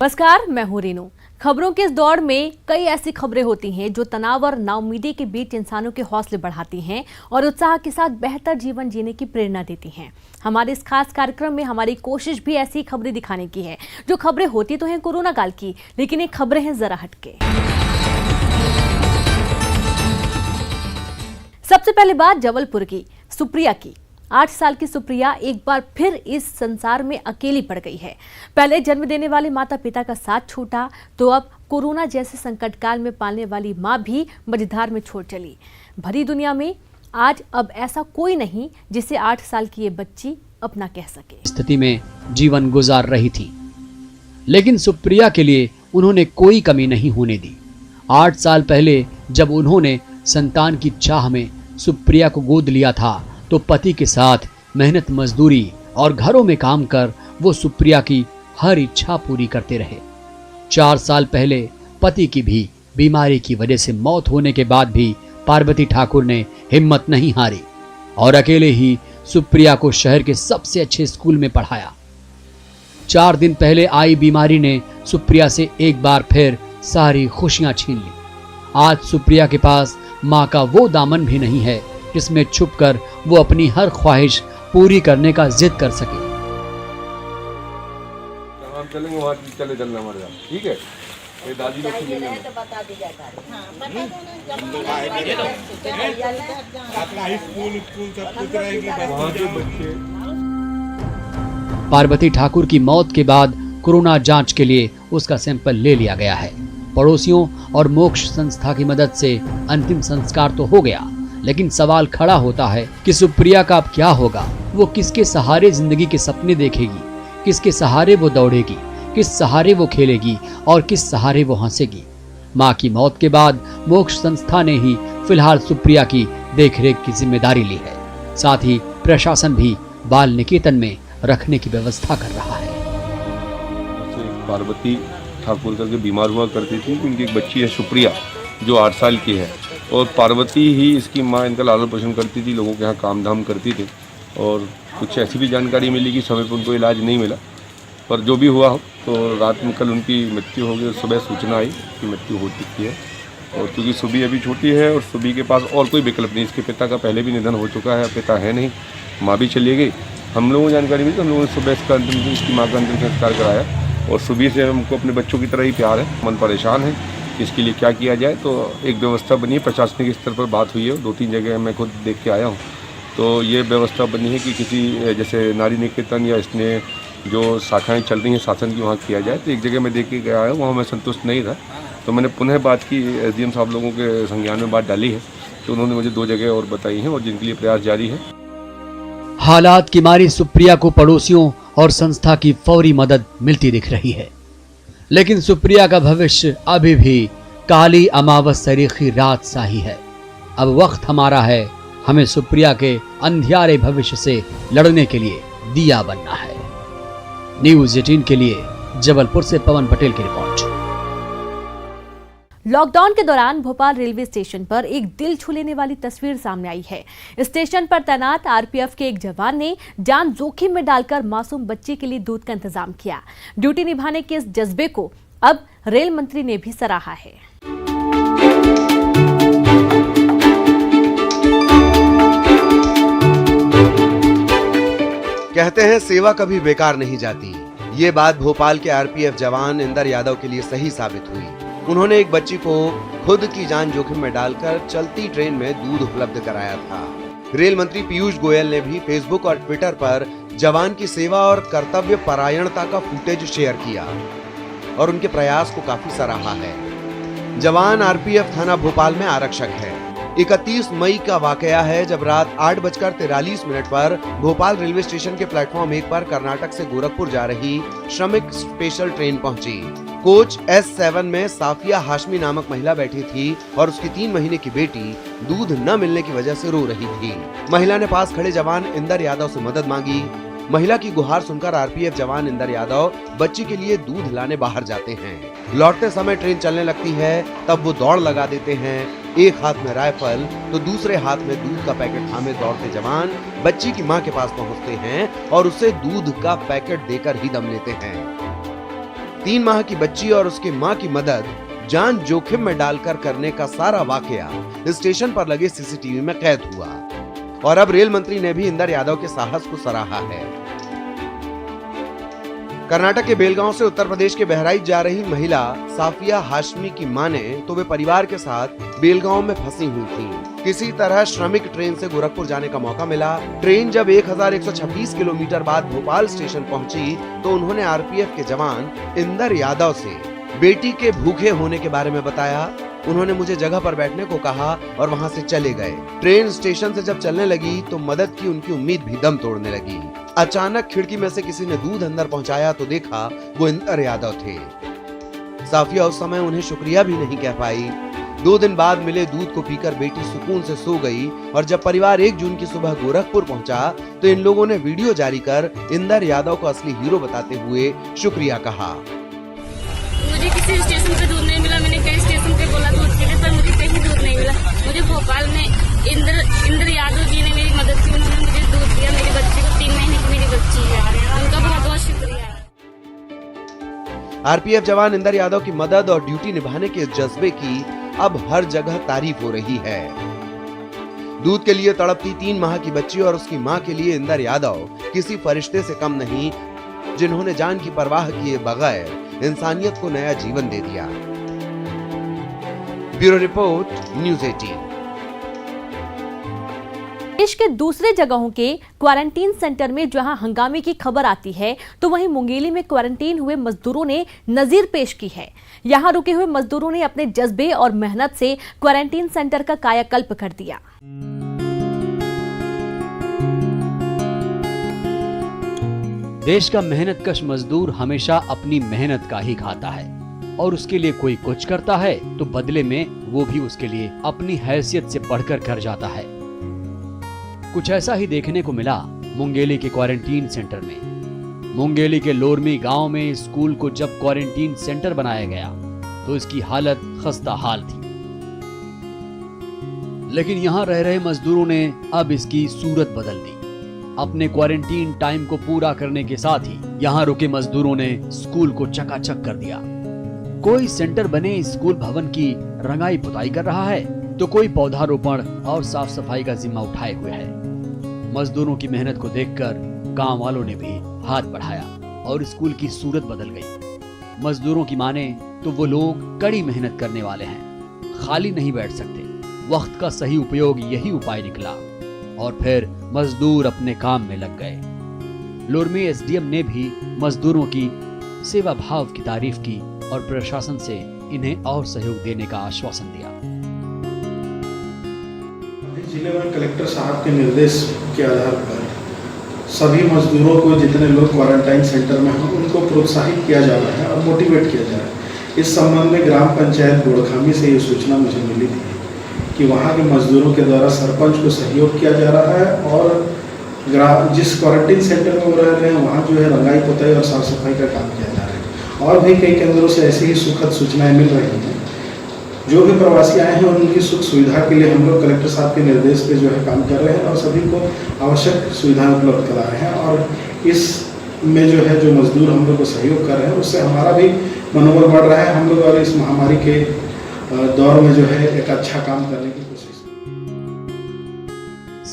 नमस्कार, मैं हूं रीनू। खबरों के इस दौर में कई ऐसी खबरें होती हैं जो तनाव और नाउम्मीदी के बीच इंसानों के हौसले बढ़ाती हैं और उत्साह के साथ बेहतर जीवन जीने की प्रेरणा देती हैं। हमारे इस खास कार्यक्रम में हमारी कोशिश भी ऐसी खबरें दिखाने की है। जो खबरें होती तो हैं कोरोना काल की, लेकिन ये खबरें हैं जरा हटके। सबसे पहले बात जबलपुर की, सुप्रिया की। 8 साल की सुप्रिया एक बार फिर इस संसार में अकेली पड़ गई है। पहले जन्म देने वाले माता पिता का साथ छूटा, तो अब कोरोना जैसे संकट काल में पालने वाली मां भी मझधार में छोड़ चली। भरी दुनिया में आज अब ऐसा कोई नहीं जिसे 8 साल की ये बच्ची अपना कह सके। स्थिति में जीवन गुजार रही थी, लेकिन सुप्रिया के लिए उन्होंने कोई कमी नहीं होने दी। 8 साल पहले जब उन्होंने संतान की चाह में सुप्रिया को गोद लिया था, तो पति के साथ मेहनत मजदूरी और घरों में काम कर वो सुप्रिया की हर इच्छा पूरी करते रहे। 4 साल पहले पति की भी बीमारी की वजह से मौत होने के बाद भी पार्वती ठाकुर ने हिम्मत नहीं हारी और अकेले ही सुप्रिया को शहर के सबसे अच्छे स्कूल में पढ़ाया। 4 दिन पहले आई बीमारी ने सुप्रिया से एक बार फिर सारी खुशियां छीन ली। आज सुप्रिया के पास मां का वो दामन भी नहीं है जिसमें छुपकर वो अपनी हर ख्वाहिश पूरी करने का जिद कर सके। हम चलेंगे वहाँ, चले चलना हमारे साथ, ठीक है? ये दादी लोग तो बता दीजिए। पार्वती ठाकुर की मौत के बाद कोरोना जांच के लिए उसका सैंपल ले लिया गया है। पड़ोसियों और मोक्ष संस्था की मदद से अंतिम संस्कार तो हो गया, लेकिन सवाल खड़ा होता है कि सुप्रिया का अब क्या होगा। वो किसके सहारे जिंदगी के सपने देखेगी, किसके सहारे वो दौड़ेगी, किस सहारे वो खेलेगी और किस सहारे वो हंसेगी। मां की मौत के बाद मोक्ष संस्था ने ही फिलहाल सुप्रिया की देखरेख की जिम्मेदारी ली है। साथ ही प्रशासन भी बाल निकेतन में रखने की व्यवस्था कर रहा है। पार्वती ठाकुर करके बीमार हुआ करती थी। उनकी एक बच्ची है सुप्रिया जो 8 साल की है, और पार्वती ही इसकी माँ इनका लालन पोषण करती थी, लोगों के यहाँ काम धाम करती थी। और कुछ ऐसी भी जानकारी मिली कि समय पर उनको इलाज नहीं मिला, पर जो भी हुआ तो रात में कल उनकी मृत्यु हो गई और सुबह सूचना आई कि मृत्यु हो चुकी है। और क्योंकि सुबी अभी छोटी है और सुबी के पास और कोई विकल्प नहीं, इसके पिता का पहले भी निधन हो चुका है, पिता है नहीं, माँ भी चली गई। हम लोगों को जानकारी मिली तो हम लोगों ने सुबह इसकी माँ का अंतिम संस्कार कराया। और सुबह से हमको अपने बच्चों की तरह ही प्यार है, मन परेशान है इसके लिए क्या किया जाए। तो एक व्यवस्था बनी है, प्रशासनिक स्तर पर बात हुई है, 2-3 जगह मैं खुद देख के आया हूँ। तो ये व्यवस्था बनी है कि किसी जैसे नारी निकेतन या इसने जो शाखाएं चल रही हैं शासन की, वहाँ किया जाए। तो एक जगह मैं देख के गया है, वहाँ मैं संतुष्ट नहीं था, तो मैंने पुनः बात की, SDM साहब लोगों के संज्ञान में बात डाली है, तो उन्होंने मुझे 2 जगह और बताई हैं और जिनके लिए प्रयास जारी है। हालात की मारी सुप्रिया को पड़ोसियों और संस्था की फौरी मदद मिलती दिख रही है, लेकिन सुप्रिया का भविष्य अभी भी काली अमावस सरीखी रात सा ही है। अब वक्त हमारा है, हमें सुप्रिया के अंधियारे भविष्य से लड़ने के लिए दिया बनना है। न्यूज़ 18 के लिए जबलपुर से पवन पटेल की रिपोर्ट। लॉकडाउन के दौरान भोपाल रेलवे स्टेशन पर एक दिल छू लेने वाली तस्वीर सामने आई है। स्टेशन पर तैनात आरपीएफ के एक जवान ने जान जोखिम में डालकर मासूम बच्चे के लिए दूध का इंतजाम किया। ड्यूटी निभाने के इस जज्बे को अब रेल मंत्री ने भी सराहा है। कहते हैं सेवा कभी बेकार नहीं जाती। ये बात भोपाल के आरपीएफ जवान इंदर यादव के लिए सही साबित हुई। उन्होंने एक बच्ची को खुद की जान जोखिम में डालकर चलती ट्रेन में दूध उपलब्ध कराया था। रेल मंत्री पीयूष गोयल ने भी फेसबुक और ट्विटर पर जवान की सेवा और कर्तव्य परायणता का फुटेज शेयर किया और उनके प्रयास को काफी सराहा है। जवान आरपीएफ थाना भोपाल में आरक्षक है। 31 मई का वाकया है जब रात 8:43 पर भोपाल रेलवे स्टेशन के प्लेटफॉर्म 1 पर कर्नाटक से गोरखपुर जा रही श्रमिक स्पेशल ट्रेन पहुंची। कोच S7 में साफिया हाशमी नामक महिला बैठी थी और उसकी 3 महीने की बेटी दूध न मिलने की वजह से रो रही थी। महिला ने पास खड़े जवान इंदर यादव से मदद मांगी। महिला की गुहार सुनकर आरपीएफ जवान इंदर यादव बच्ची के लिए दूध लाने बाहर जाते हैं। लौटते समय ट्रेन चलने लगती है, तब वो दौड़ लगा देते हैं। एक हाथ में राइफल तो दूसरे हाथ में दूध का पैकेट थामे दौड़ते जवान बच्ची की मां के पास पहुंचते हैं और उसे दूध का पैकेट देकर ही दम लेते हैं। 3 माह की बच्ची और उसकी मां की मदद जान जोखिम में डालकर करने का सारा वाकया स्टेशन पर लगे सीसीटीवी में कैद हुआ और अब रेल मंत्री ने भी इंदर यादव के साहस को सराहा है। कर्नाटक के बेलगांव से उत्तर प्रदेश के बहराइच जा रही महिला साफिया हाशमी की मां ने तो वे परिवार के साथ बेलगांव में फंसी हुई थी। किसी तरह श्रमिक ट्रेन से गोरखपुर जाने का मौका मिला। ट्रेन जब 1126 किलोमीटर बाद भोपाल स्टेशन पहुंची तो उन्होंने आरपीएफ के जवान इंदर यादव से बेटी के भूखे होने के बारे में बताया। उन्होंने मुझे जगह पर बैठने को कहा और वहां से चले गए। ट्रेन स्टेशन से जब चलने लगी तो मदद की उनकी उम्मीद भी दम तोड़ने लगी। अचानक खिड़की में से किसी ने दूध अंदर पहुंचाया तो देखा वो इंदर यादव थे। साफिया उस समय उन्हें शुक्रिया भी नहीं कह पाई। 2 दिन बाद मिले दूध को पीकर बेटी सुकून से सो गई और जब परिवार 1 जून की सुबह गोरखपुर पहुंचा तो इन लोगों ने वीडियो जारी कर इंदर यादव को असली हीरो बताते हुए शुक्रिया कहा। मुझे किसी स्टेशन पे दूध नहीं मिला। मैंने कई स्टेशन पे बोला दूध के लिए, पर मुझे कहीं दूध नहीं मिला। मुझे भोपाल में इंदर यादव जी ने मेरी मदद की। उन्होंने मुझे दूध दिया। मेरी बच्ची को 3 महीने की मेरी बच्ची है। उनका बहुत बहुत शुक्रिया। आरपीएफ जवान इंदर यादव की मदद और ड्यूटी निभाने के जज्बे की अब हर जगह तारीफ हो रही है। दूध के लिए तड़पती 3 माह की बच्ची और उसकी मां के लिए इंदर यादव किसी फरिश्ते से कम नहीं, जिन्होंने जान की परवाह किए बगैर इंसानियत को नया जीवन दे दिया। Bureau report, news 18। देश के दूसरे जगहों के क्वारंटीन सेंटर में जहां हंगामे की खबर आती है तो वहीं मुंगेली में क्वारंटीन हुए मजदूरों ने नजीर पेश की है। यहां रुके हुए मजदूरों ने अपने जज्बे और मेहनत से क्वारंटीन सेंटर का कायाकल्प कर दिया। देश का मेहनतकश मजदूर हमेशा अपनी मेहनत का ही खाता है और उसके लिए कोई कुछ करता है तो बदले में वो भी उसके लिए अपनी हैसियत से बढ़कर कर जाता है। कुछ ऐसा ही देखने को मिला मुंगेली के क्वारंटीन सेंटर में। मुंगेली के लोरमी गांव में स्कूल को जब क्वारंटीन सेंटर बनाया गया तो इसकी हालत खस्ता हाल थी, लेकिन यहां रह रहे मजदूरों ने अब इसकी सूरत बदल दी। अपने क्वारंटीन टाइम को पूरा करने के साथ ही यहाँ रुके मजदूरों ने स्कूल को चकाचक कर दिया। कोई सेंटर बने स्कूल भवन की रंगाई पुताई कर रहा है तो कोई पौधारोपण और साफ सफाई का जिम्मा उठाए हुए है। मजदूरों की मेहनत को देखकर गांव वालों ने भी हाथ बढ़ाया और स्कूल की सूरत बदल गई। मजदूरों की माने तो वो लोग कड़ी मेहनत करने वाले हैं, खाली नहीं बैठ सकते। वक्त का सही उपयोग यही उपाय निकला और फिर मजदूर अपने काम में लग गए। लोरमी एसडीएम ने भी मजदूरों की सेवा भाव की तारीफ की और प्रशासन से इन्हें और सहयोग देने का आश्वासन दिया। जिले में कलेक्टर साहब के निर्देश के आधार पर सभी मजदूरों को, जितने लोग क्वारंटाइन सेंटर में हैं, उनको प्रोत्साहित किया जा रहा है और मोटिवेट किया जा रहा है। इस संबंध में ग्राम पंचायत गोड़खामी से ये सूचना मुझे मिली थी कि वहाँ के मजदूरों के द्वारा सरपंच को सहयोग किया जा रहा है और जिस क्वारंटीन सेंटर में वो रह रहे हैं वहाँ जो है रंगाई पुताई और साफ सफाई का काम किया जा रहा है। और भी कई केंद्रों से ऐसी ही सुखद सूचनाएं मिल रही हैं। जो भी प्रवासी आए हैं उनकी सुख सुविधा के लिए हम लोग कलेक्टर साहब के निर्देश पे जो है काम कर रहे हैं और सभी को आवश्यक सुविधाएं उपलब्ध करा रहे हैं। और इस में जो है जो मजदूर हम लोग को सहयोग कर रहे हैं उससे हमारा भी मनोबल बढ़ रहा है। हम लोग और इस महामारी के दौर में जो है एक अच्छा काम करने की कोशिश।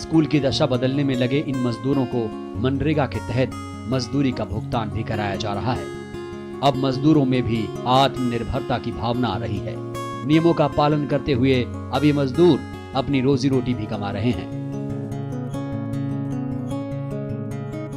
स्कूल की दशा बदलने में लगे इन मजदूरों को मनरेगा के तहत मजदूरी का भुगतान भी कराया जा रहा है। अब मजदूरों में भी आत्मनिर्भरता की भावना आ रही है। नियमों का पालन करते हुए अब ये मजदूर अपनी रोजी रोटी भी कमा रहे हैं।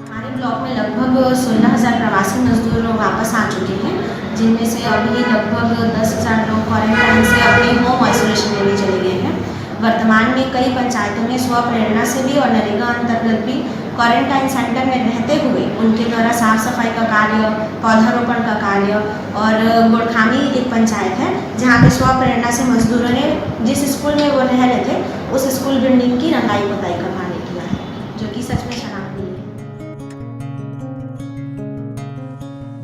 हमारे ब्लॉक में लगभग 16,000 प्रवासी मजदूर वापस आ चुके हैं, जिनमें से अभी लगभग 10,000 लोग क्वारंटाइन से अपने होम आइसोलेशन लेने चले गए हैं। वर्तमान में कई पंचायतों ने स्वप्रेरणा से भी और नरेगा अंतर्गत भी क्वारंटाइन सेंटर में रहते हुए उनके द्वारा साफ सफाई का कार्य, पौधारोपण का कार्य और गोड़खामी एक पंचायत है जहाँ पे स्वप्रेरणा से मजदूरों ने जिस स्कूल में वो रह रहे थे उस स्कूल बिल्डिंग की रंगाई पुताई का कार्य किया है, जो कि सच में सराहनीय है।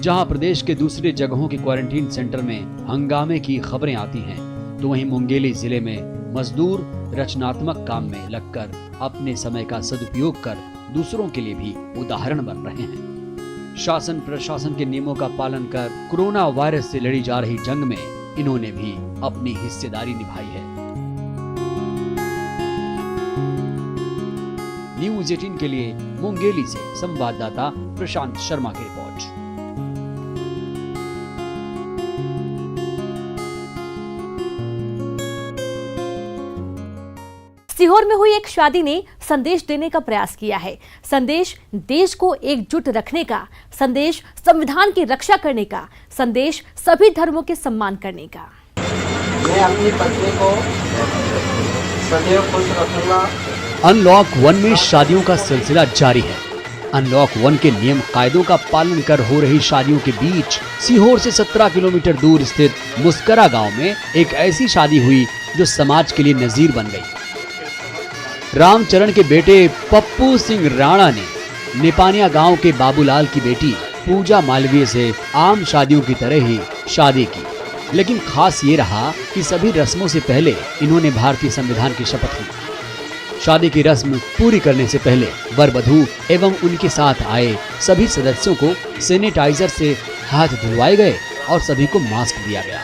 जहां प्रदेश के दूसरे जगहों के क्वारंटीन सेंटर में हंगामे की खबरें आती हैं, तो वहीं मुंगेली जिले में मजदूर रचनात्मक काम में लगकर अपने समय का सदुपयोग कर दूसरों के लिए भी उदाहरण बन रहे हैं। शासन प्रशासन के नियमों का पालन कर कोरोना वायरस से लड़ी जा रही जंग में इन्होंने भी अपनी हिस्सेदारी निभाई है। न्यूज़ 18 के लिए मुंगेली से संवाददाता प्रशांत शर्मा की रिपोर्ट। सीहोर में हुई एक शादी ने संदेश देने का प्रयास किया है। संदेश देश को एकजुट रखने का, संदेश संविधान की रक्षा करने का, संदेश सभी धर्मों के सम्मान करने का। मैं अपनी पत्नी को सदैव खुश रखूंगा। अनलॉक 1 में शादियों का सिलसिला जारी है। अनलॉक 1 के नियम कायदों का पालन कर हो रही शादियों के बीच सीहोर से 17 किलोमीटर दूर स्थित मुस्करा गांव में एक ऐसी शादी हुई जो समाज के लिए नजीर बन गई। रामचरण के बेटे पप्पू सिंह राणा ने निपानिया गांव के बाबूलाल की बेटी पूजा मालवीय से आम शादियों की तरह ही शादी की, लेकिन खास ये रहा कि सभी रस्मों से पहले इन्होंने भारतीय संविधान की शपथ ली। शादी की रस्म पूरी करने से पहले वर वधू एवं उनके साथ आए सभी सदस्यों को सैनिटाइजर से हाथ धुलवाए गए और सभी को मास्क दिया गया।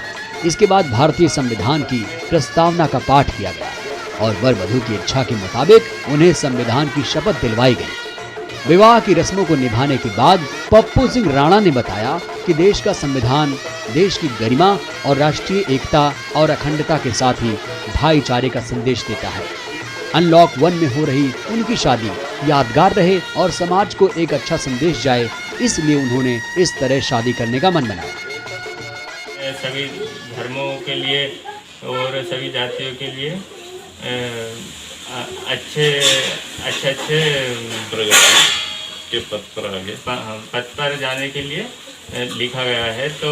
इसके बाद भारतीय संविधान की प्रस्तावना का पाठ किया गया और वर वधू की इच्छा के मुताबिक उन्हें संविधान की शपथ दिलवाई गई। विवाह की रस्मों को निभाने के बाद पप्पू सिंह राणा ने बताया कि देश का संविधान देश की गरिमा और राष्ट्रीय एकता और अखंडता के साथ ही भाईचारे का संदेश देता है। अनलॉक 1 में हो रही उनकी शादी यादगार रहे और समाज को एक अच्छा संदेश जाए, इसलिए उन्होंने इस तरह शादी करने का मन बनाया। सभी धर्मों के लिए और सभी जातियों के लिए अच्छे प्रगति के पद पर जाने के लिए लिखा गया है, तो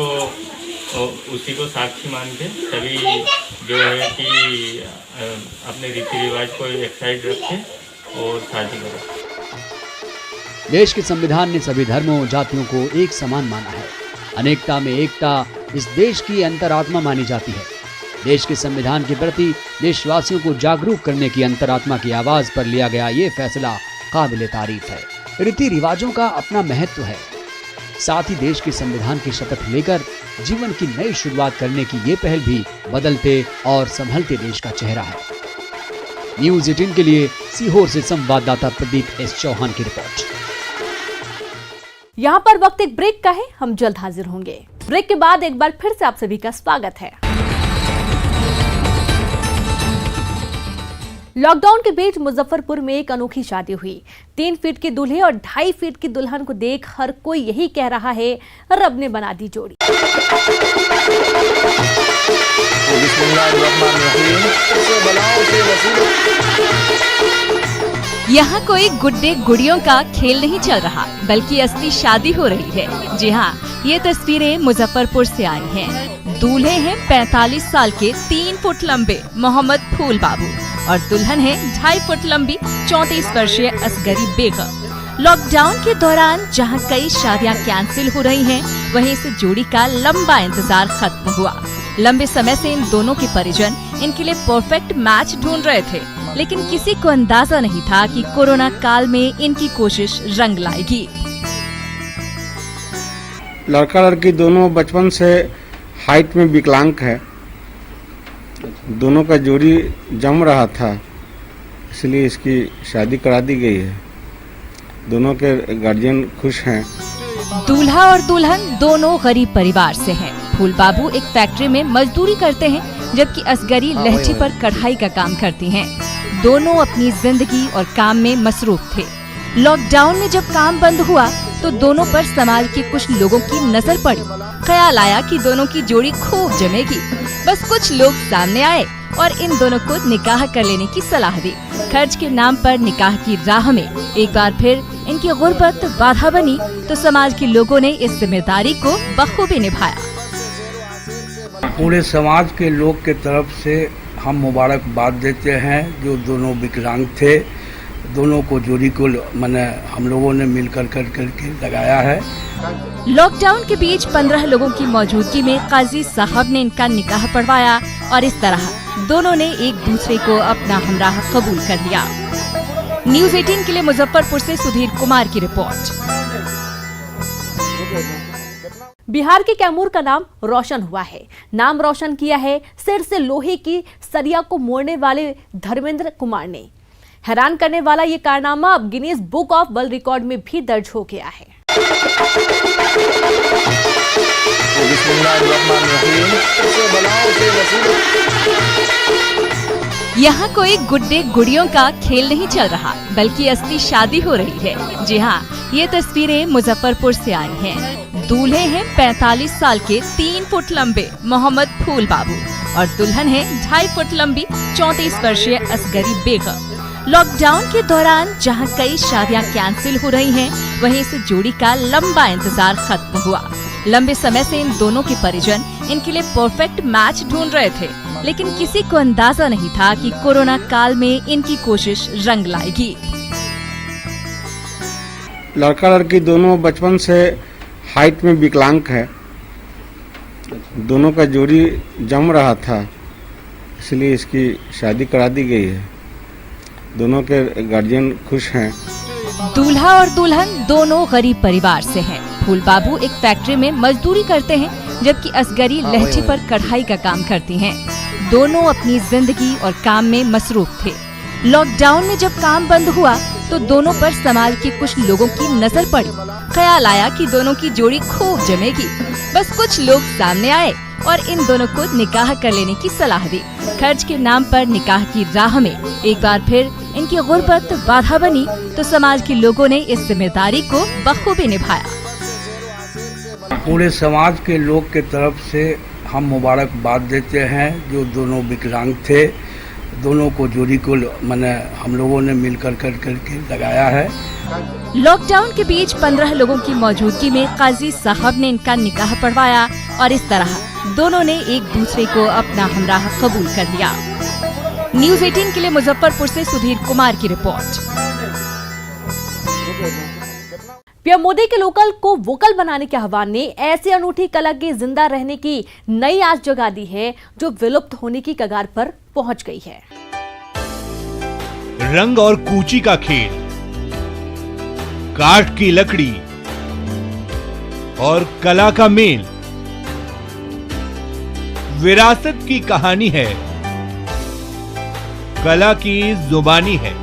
उसी को साक्षी मान के सभी जो है कि अपने रीति रिवाज को एक साइड रखें और शादी करें। देश के संविधान ने सभी धर्मों जातियों को एक समान माना है। अनेकता में एकता इस देश की अंतरात्मा मानी जाती है। देश के संविधान के प्रति देशवासियों को जागरूक करने की अंतरात्मा की आवाज पर लिया गया ये फैसला काबिले तारीफ है। रीति रिवाजों का अपना महत्व है, साथ ही देश के संविधान की शपथ लेकर जीवन की नई शुरुआत करने की ये पहल भी बदलते और संभलते देश का चेहरा है। न्यूज़ 18 के लिए सीहोर से संवाददाता प्रदीप एस चौहान की रिपोर्ट। यहाँ पर वक्त एक ब्रेक का है, हम जल्द हाजिर होंगे। ब्रेक के बाद एक बार फिर से आप सभी का स्वागत है। लॉकडाउन के बीच मुजफ्फरपुर में एक अनोखी शादी हुई। 3 फीट के दूल्हे और 2.5 फीट की दुल्हन को देख हर कोई यही कह रहा है, रब ने बना दी जोड़ी। यहाँ कोई गुड्डे गुड़ियों का खेल नहीं चल रहा, बल्कि असली शादी हो रही है। जी हाँ, ये तस्वीरें मुजफ्फरपुर से आई हैं। दूल्हे हैं 45 साल के 3 फुट लंबे मोहम्मद फूल बाबू और दुल्हन है 2.5 फुट लंबी 34 वर्षीय असगरी बेगम। लॉकडाउन के दौरान जहां कई शादियां कैंसिल हो रही हैं, वहीं इस जोड़ी का लंबा इंतजार खत्म हुआ। लंबे समय से इन दोनों के परिजन इनके लिए परफेक्ट मैच ढूंढ रहे थे, लेकिन किसी को अंदाजा नहीं था कि कोरोना काल में इनकी कोशिश रंग लाएगी। लड़का लड़की दोनों बचपन से हाइट में विकलांग है। दोनों का जोड़ी जम रहा था, इसलिए इसकी शादी करा दी गई है। दोनों के गार्जियन खुश हैं। दूल्हा और दुल्हन दोनों गरीब परिवार से हैं। फूल बाबू एक फैक्ट्री में मजदूरी करते हैं, जबकि असगरी लहठी पर कढ़ाई का काम करती हैं। दोनों अपनी जिंदगी और काम में मसरूफ थे। लॉकडाउन में जब काम बंद हुआ तो दोनों पर समाज के कुछ लोगों की नजर पड़ी। ख्याल आया कि दोनों की जोड़ी खूब जमेगी। बस कुछ लोग सामने आए और इन दोनों को निकाह कर लेने की सलाह दी। खर्च के नाम पर निकाह की राह में एक बार फिर इनकी गुर्बत बाधा बनी, तो समाज के लोगों ने इस जिम्मेदारी को बखूबी निभाया। पूरे समाज के लोग के तरफ से हम मुबारकबाद देते हैं जो दोनों विकलांग थे। दोनों को जोड़ी को मैंने हम लोगों ने मिलकर करके लगाया है। लॉकडाउन के बीच 15 लोगों की मौजूदगी में काजी साहब ने इनका निकाह पढ़वाया और इस तरह दोनों ने एक दूसरे को अपना हमराह कबूल कर लिया। न्यूज़ 18 के लिए मुजफ्फरपुर से सुधीर कुमार की रिपोर्ट। बिहार के कैमूर का नाम रोशन हुआ है। नाम रोशन किया है सिर से लोहे की सरिया को मोड़ने वाले धर्मेंद्र कुमार ने। हैरान करने वाला ये कारनामा अब Guinness book of world record में भी दर्ज हो गया है। यहाँ कोई गुड्डे गुड़ियों का खेल नहीं चल रहा, बल्कि असली शादी हो रही है। जी हाँ, ये तस्वीरें मुजफ्फरपुर से आई हैं। दूल्हे हैं 45 साल के 3 फुट लंबे मोहम्मद फूल बाबू और दुल्हन है 2.5 फुट लंबी 34 वर्षीय असगरी बेगम। लॉकडाउन के दौरान जहां कई शादियां कैंसिल हो रही हैं, वहीं इस जोड़ी का लंबा इंतजार खत्म हुआ। लंबे समय से इन दोनों के परिजन इनके लिए परफेक्ट मैच ढूंढ रहे थे, लेकिन किसी को अंदाजा नहीं था कि कोरोना काल में इनकी कोशिश रंग लाएगी। लड़का लड़की दोनों बचपन से हाइट में विकलांग है। दोनों का जोड़ी जम रहा था, इसलिए इसकी शादी करा दी गई है। दोनों के गार्जियन खुश हैं। दूल्हा और दुल्हन दोनों गरीब परिवार से हैं। फूल बाबू एक फैक्ट्री में मजदूरी करते हैं, जबकि असगरी लहठी पर कढ़ाई का काम करती हैं। दोनों अपनी जिंदगी और काम में मसरूफ थे। लॉकडाउन में जब काम बंद हुआ तो दोनों पर समाज के कुछ लोगों की नजर पड़ी। ख्याल आया कि दोनों की जोड़ी खूब जमेगी। बस कुछ लोग सामने आए और इन दोनों को निकाह कर लेने की सलाह दी। खर्च के नाम पर निकाह की राह में एक बार फिर इनकी गुर्बत बाधा बनी, तो समाज के लोगों ने इस जिम्मेदारी को बखूबी निभाया। पूरे समाज के लोग के तरफ से हम मुबारकबाद देते हैं। जो दोनों विकलांग थे, दोनों को जोड़ी को मैंने हम लोगों ने मिलकर करके लगाया है। लॉकडाउन के बीच 15 लोगों की मौजूदगी में काजी साहब ने इनका निकाह पढ़वाया और इस तरह दोनों ने एक दूसरे को अपना हमराह कबूल कर लिया। न्यूज़ 18 के लिए मुजफ्फरपुर से सुधीर कुमार की रिपोर्ट। पीएम मोदी के लोकल को वोकल बनाने के आह्वान ने ऐसी अनूठी कला के जिंदा रहने की नई आस जगा दी है, जो विलुप्त होने की कगार पर पहुंच गई है। रंग और कूची का खेल, काठ की लकड़ी और कला का मेल, विरासत की कहानी है, कला की जुबानी है।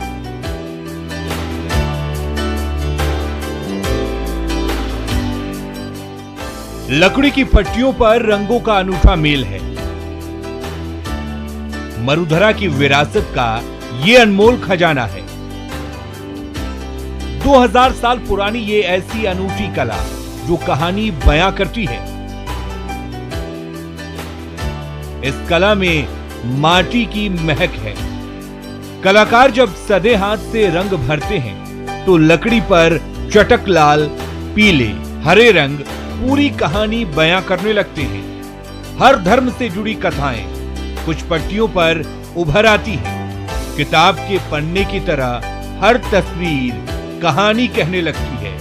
लकड़ी की पट्टियों पर रंगों का अनूठा मेल है। मरुधरा की विरासत का ये अनमोल खजाना है। 2000 साल पुरानी ये ऐसी अनूठी कला जो कहानी बयां करती है। इस कला में माटी की महक है। कलाकार जब सदे हाथ से रंग भरते हैं तो लकड़ी पर चटक लाल, पीले, हरे रंग पूरी कहानी बयां करने लगते हैं। हर धर्म से जुड़ी कथाएं कुछ पट्टियों पर उभर आती हैं। किताब के पन्ने की तरह हर तस्वीर कहानी कहने लगती है।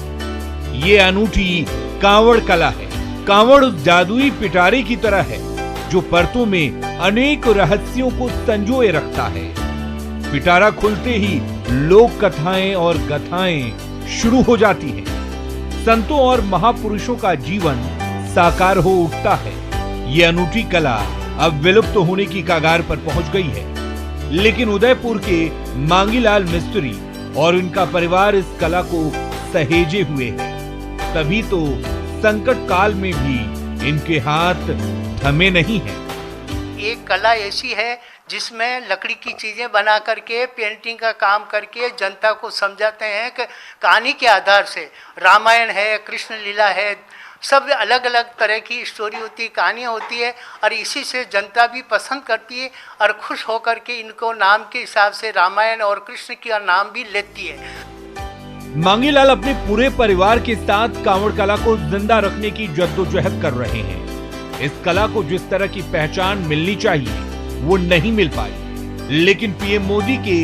ये अनूठी कांवड़ कला है। कांवड़ उस जादुई पिटारे की तरह है जो परतों में अनेक रहस्यों को संजोए रखता है। पिटारा खुलते ही लोक कथाएं और गाथाएं शुरू हो जाती हैं। संतों और महापुरुषों का जीवन साकार हो उठता है। ये अनूठी कला अब विलुप्त होने की कगार पर पहुंच गई है, लेकिन उदयपुर के मांगीलाल मिस्त्री और उनका परिवार इस कला को सहेजे हुए हैं। तभी तो संकट काल में भी इनके हाथ थमे नहीं हैं। एक कला ऐसी है जिसमें लकड़ी की चीज़ें बना करके, पेंटिंग का काम करके जनता को समझाते हैं कि कहानी के आधार से रामायण है, कृष्ण लीला है, सब अलग अलग तरह की स्टोरी होती है, कहानियाँ होती है, और इसी से जनता भी पसंद करती है और खुश होकर के इनको नाम के हिसाब से रामायण और कृष्ण का नाम भी लेती है। मांगीलाल अपने पूरे परिवार के साथ कांवड़ कला को जिंदा रखने की जद्दोजहद कर रहे हैं। इस कला को जिस तरह की पहचान मिलनी चाहिए वो नहीं मिल पाई, लेकिन पीएम मोदी के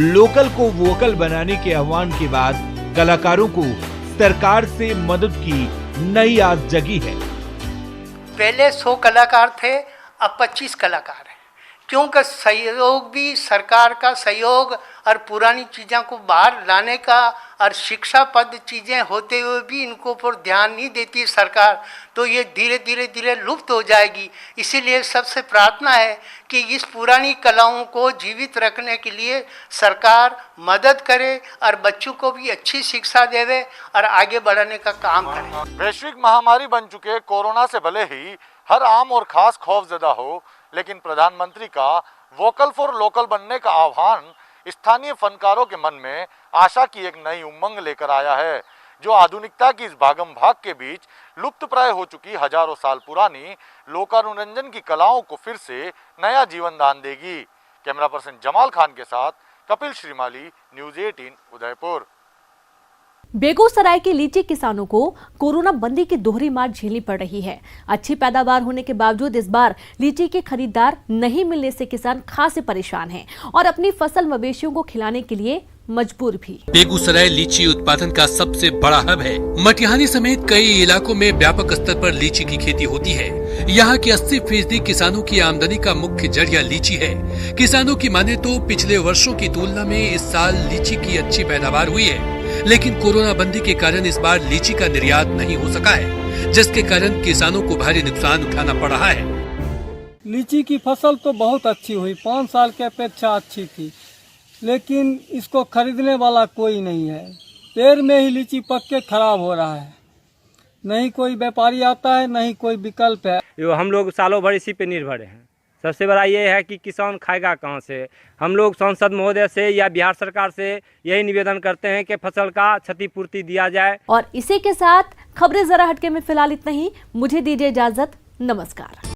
लोकल को वोकल बनाने के आह्वान के बाद कलाकारों को सरकार से मदद की नई आस जगी है। पहले 100 कलाकार थे, अब 25 कलाकार हैं, क्योंकि सहयोग भी सरकार का सहयोग और पुरानी चीज़ों को बाहर लाने का और शिक्षा पद चीज़ें होते हुए भी इनको पर ध्यान नहीं देती सरकार, तो ये धीरे धीरे लुप्त हो जाएगी। इसीलिए सबसे प्रार्थना है कि इस पुरानी कलाओं को जीवित रखने के लिए सरकार मदद करे और बच्चों को भी अच्छी शिक्षा देवे और आगे बढ़ाने का काम करे। वैश्विक महामारी बन चुके कोरोना से भले ही हर आम और खास खौफजदा हो, लेकिन प्रधानमंत्री का वोकल फॉर लोकल बनने का आह्वान स्थानीय फनकारों के मन में आशा की एक नई उमंग लेकर आया है, जो आधुनिकता की इस भागम भाग के बीच लुप्त प्राय हो चुकी हजारों साल पुरानी लोकानुरंजन की कलाओं को फिर से नया जीवन दान देगी। कैमरा पर्सन जमाल खान के साथ कपिल श्रीमाली, न्यूज़ 18 उदयपुर। बेगूसराय के लीची किसानों को कोरोना बंदी की दोहरी मार झेलनी पड़ रही है। अच्छी पैदावार होने के बावजूद इस बार लीची के खरीदार नहीं मिलने से किसान खासे परेशान हैं और अपनी फसल मवेशियों को खिलाने के लिए मजबूर भी। बेगूसराय लीची उत्पादन का सबसे बड़ा हब है। मटिहानी समेत कई इलाकों में व्यापक स्तर पर लीची की खेती होती है। यहाँ की 80% किसानों की आमदनी का मुख्य जरिया लीची है। किसानों की माने तो पिछले वर्षों की तुलना में इस साल लीची की अच्छी पैदावार हुई है, लेकिन कोरोना बंदी के कारण इस बार लीची का निर्यात नहीं हो सका है, जिसके कारण किसानों को भारी नुकसान उठाना पड़ रहा है। लीची की फसल तो बहुत अच्छी हुई, 5 साल की अपेक्षा अच्छी थी, लेकिन इसको खरीदने वाला कोई नहीं है। पेड़ में ही लीची पक के खराब हो रहा है, नहीं कोई व्यापारी आता है, नहीं कोई विकल्प है। हम लोग सालों भर इसी पे निर्भर हैं। सबसे बड़ा ये है कि किसान खाएगा कहाँ से। हम लोग सांसद महोदय से या बिहार सरकार से यही निवेदन करते हैं कि फसल का क्षतिपूर्ति दिया जाए। और इसी के साथ खबरें जरा हटके में फिलहाल इतना ही। मुझे दीजिए इजाजत, नमस्कार।